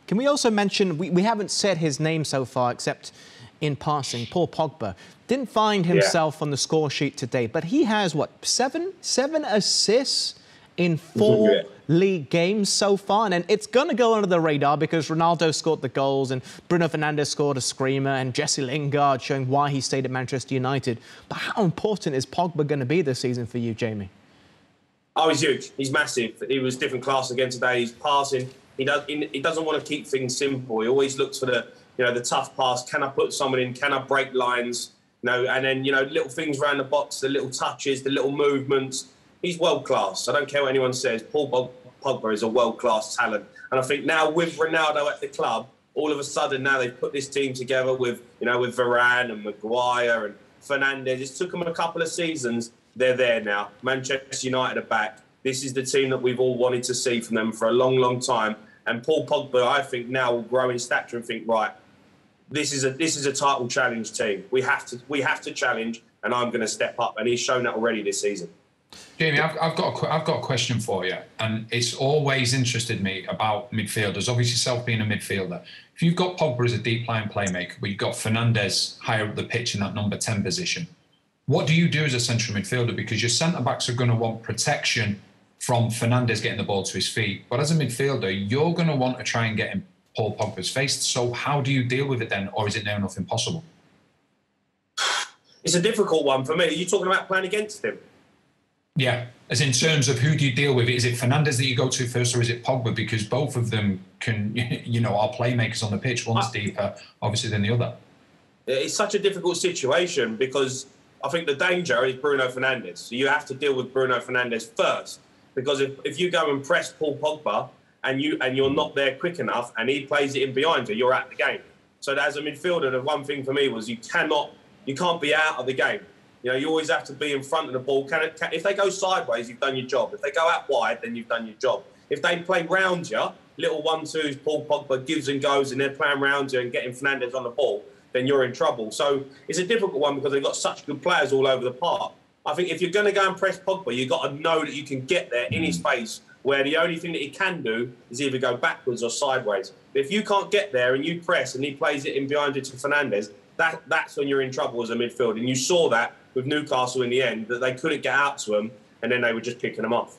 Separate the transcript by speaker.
Speaker 1: Can we also mention, we haven't said his name so far, except in passing, Paul Pogba. Didn't find himself on the score sheet today, but he has, what, seven assists in 4 league games so far, and it's going to go under the radar because Ronaldo scored the goals and Bruno Fernandes scored a screamer and Jesse Lingard showing why he stayed at Manchester United. But how important is Pogba going to be this season for you, Jamie?
Speaker 2: Oh, he's huge. He's massive. He was different class again today. He's passing. He doesn't want to keep things simple. He always looks for the tough pass. Can I put someone in? Can I break lines? And then little things around the box, the little touches, the little movements. He's world class. I don't care what anyone says. Paul Pogba is a world class talent, and I think now with Ronaldo at the club, all of a sudden now they've put this team together with with Varane and Maguire and Fernandes. It took them a couple of seasons. They're there now. Manchester United are back. This is the team that we've all wanted to see from them for a long, long time. And Paul Pogba, I think, now will grow in stature and think, right, this is a title challenge team. We have to challenge, and I'm going to step up. And he's shown that already this season.
Speaker 3: Jamie, I've got a question for you, and it's always interested me about midfielders. Obviously, yourself being a midfielder, if you've got Pogba as a deep line playmaker, but you've got Fernandes higher up the pitch in that number 10 position, what do you do as a central midfielder? Because your centre backs are going to want protection from Fernandes getting the ball to his feet, but as a midfielder, you're going to want to try and get in Paul Pogba's face. So how do you deal with it then, or is it now enough impossible?
Speaker 2: It's a difficult one for me. Are you talking about playing against him?
Speaker 3: Yeah, as in terms of who do you deal with? Is it Fernandes that you go to first, or is it Pogba? Because both of them can, are playmakers on the pitch. One's deeper, obviously, than the other.
Speaker 2: It's such a difficult situation because I think the danger is Bruno Fernandes. So you have to deal with Bruno Fernandes first, because if you go and press Paul Pogba and you're not there quick enough and he plays it in behind you, you're out of the game. So as a midfielder, the one thing for me was you can't be out of the game. You always have to be in front of the ball. If they go sideways, you've done your job. If they go out wide, then you've done your job. If they play round you, little 1-2s, Paul Pogba gives and goes, and they're playing round you and getting Fernandes on the ball, then you're in trouble. So it's a difficult one because they've got such good players all over the park. I think if you're going to go and press Pogba, you've got to know that you can get there in his face, where the only thing that he can do is either go backwards or sideways. But if you can't get there and you press and he plays it in behind you to Fernandes, that's when you're in trouble as a midfield. And you saw that with Newcastle in the end, that they couldn't get out to him, and then they were just picking them off.